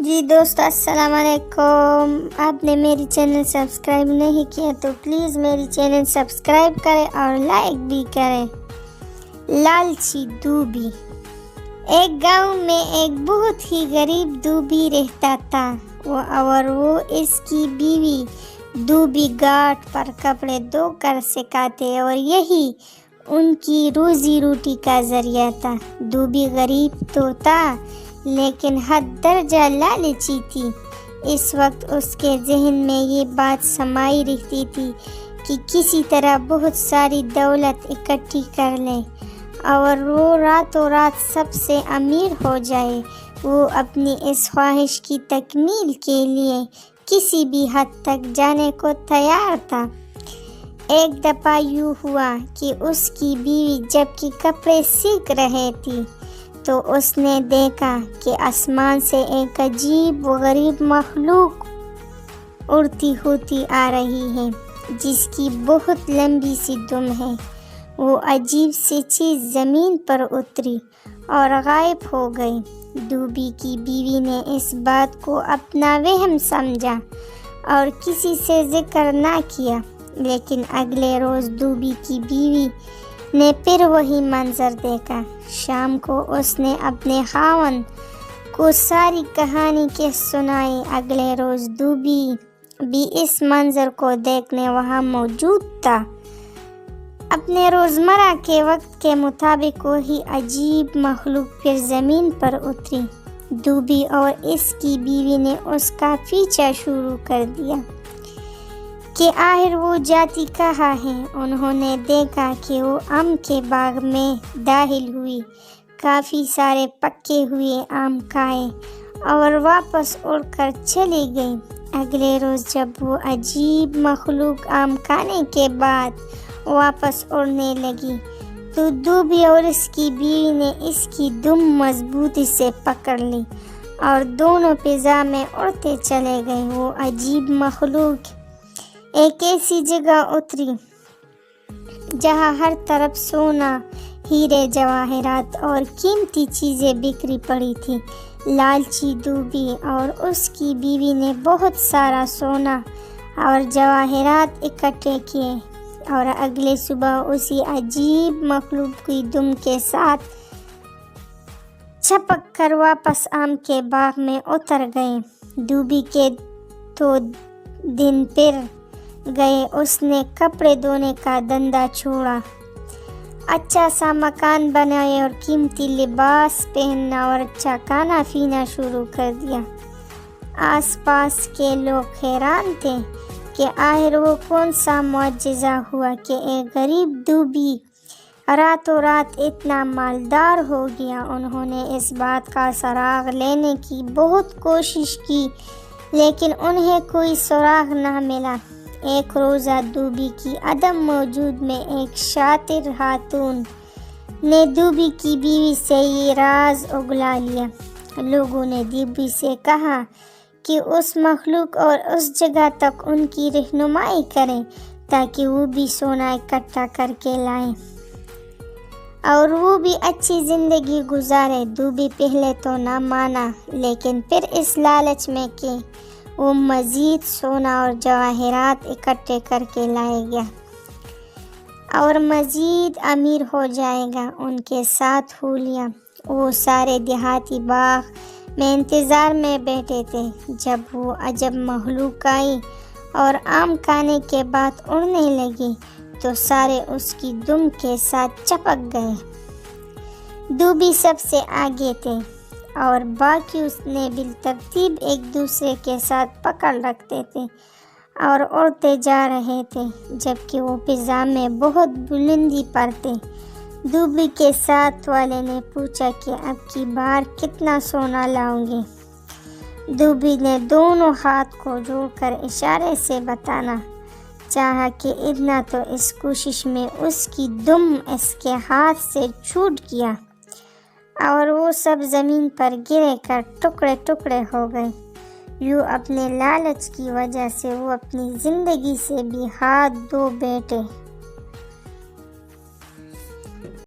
جی دوست السلام علیکم. آپ نے میری چینل سبسکرائب نہیں کیا تو پلیز میری چینل سبسکرائب کریں اور لائک بھی کریں. لالچی دوبی. ایک گاؤں میں ایک بہت ہی غریب دوبی رہتا تھا اور وہ اس کی بیوی دوبی گھاٹ پر کپڑے دھو کر سکھاتے اور یہی ان کی روزی روٹی کا ذریعہ تھا. دوبی غریب تو تھا لیکن حد درجہ لالچی تھی. اس وقت اس کے ذہن میں یہ بات سمائی رہتی تھی کہ کسی طرح بہت ساری دولت اکٹھی کر لے اور وہ راتوں رات سب سے امیر ہو جائے. وہ اپنی اس خواہش کی تکمیل کے لیے کسی بھی حد تک جانے کو تیار تھا. ایک دفعہ یوں ہوا کہ اس کی بیوی جب کہ کپڑے سیکھ رہی تھی تو اس نے دیکھا کہ آسمان سے ایک عجیب و غریب مخلوق اڑتی ہوتی آ رہی ہے جس کی بہت لمبی سی دم ہے. وہ عجیب سی چیز زمین پر اتری اور غائب ہو گئی. دوبی کی بیوی نے اس بات کو اپنا وہم سمجھا اور کسی سے ذکر نہ کیا. لیکن اگلے روز دوبی کی بیوی نے پھر وہی منظر دیکھا. شام کو اس نے اپنے خاوند کو ساری کہانی کے سنائی. اگلے روز دوبی بھی اس منظر کو دیکھنے وہاں موجود تھا. اپنے روزمرہ کے وقت کے مطابق وہی عجیب مخلوق پھر زمین پر اتری. دوبی اور اس کی بیوی نے اس کا پیچھا شروع کر دیا کہ آخر وہ جاتی کہاں ہے. انہوں نے دیکھا کہ وہ آم کے باغ میں داخل ہوئی. کافی سارے پکے ہوئے آم کھائے اور واپس اڑ کر چلی گئی. اگلے روز جب وہ عجیب مخلوق آم کھانے کے بعد واپس اڑنے لگی تو دوبی اور اس کی بیوی نے اس کی دم مضبوطی سے پکڑ لی اور دونوں فضا میں اڑتے چلے گئے. وہ عجیب مخلوق ایک ایسی جگہ اتری جہاں ہر طرف سونا، ہیرے جواہرات اور قیمتی چیزیں بکھری پڑی تھی. لالچی دوبی اور اس کی بیوی نے بہت سارا سونا اور جواہرات اکٹھے کیے اور اگلے صبح اسی عجیب مخلوق کی دم کے ساتھ چھپک کر واپس آم کے باغ میں اتر گئے. دوبی کے 2 دن پھر گئے. اس نے کپڑے دھونے کا دھندا چھوڑا، اچھا سا مکان بنائے اور قیمتی لباس پہننا اور اچھا کھانا پینا شروع کر دیا. آس پاس کے لوگ حیران تھے کہ آخر وہ کون سا معجزہ ہوا کہ ایک غریب دوبی راتوں رات اتنا مالدار ہو گیا. انہوں نے اس بات کا سراغ لینے کی بہت کوشش کی لیکن انہیں کوئی سراغ نہ ملا. ایک روزہ دوبی کی عدم موجود میں ایک شاطر خاتون نے دوبی کی بیوی سے یہ راز اگلا لیا. لوگوں نے دوبی سے کہا کہ اس مخلوق اور اس جگہ تک ان کی رہنمائی کریں تاکہ وہ بھی سونا اکٹھا کر کے لائیں اور وہ بھی اچھی زندگی گزارے. دوبی پہلے تو نہ مانا لیکن پھر اس لالچ میں کہ وہ مزید سونا اور جواہرات اکٹھے کر کے لائے گا اور مزید امیر ہو جائے گا، ان کے ساتھ ہو لیا. وہ سارے دیہاتی باغ میں انتظار میں بیٹھے تھے. جب وہ عجب مخلوق آئی اور آم کھانے کے بعد اڑنے لگی تو سارے اس کی دم کے ساتھ چپک گئے. دوبی سب سے آگے تھے اور باقی اس نے بالترتیب ایک دوسرے کے ساتھ پکڑ رکھتے تھے اور اڑتے جا رہے تھے جبکہ وہ فضا میں بہت بلندی پر تھے. دوبی کے ساتھ والے نے پوچھا کہ اب کی بار کتنا سونا لاؤں گے. دوبی نے دونوں ہاتھ کو جوڑ کر اشارے سے بتانا چاہا کہ اتنا تو اس کوشش میں اس کی دم اس کے ہاتھ سے چھوٹ گیا اور وہ سب زمین پر گرے کر ٹکڑے ٹکڑے ہو گئے. یوں اپنے لالچ کی وجہ سے وہ اپنی زندگی سے بھی ہاتھ دھو بیٹھے.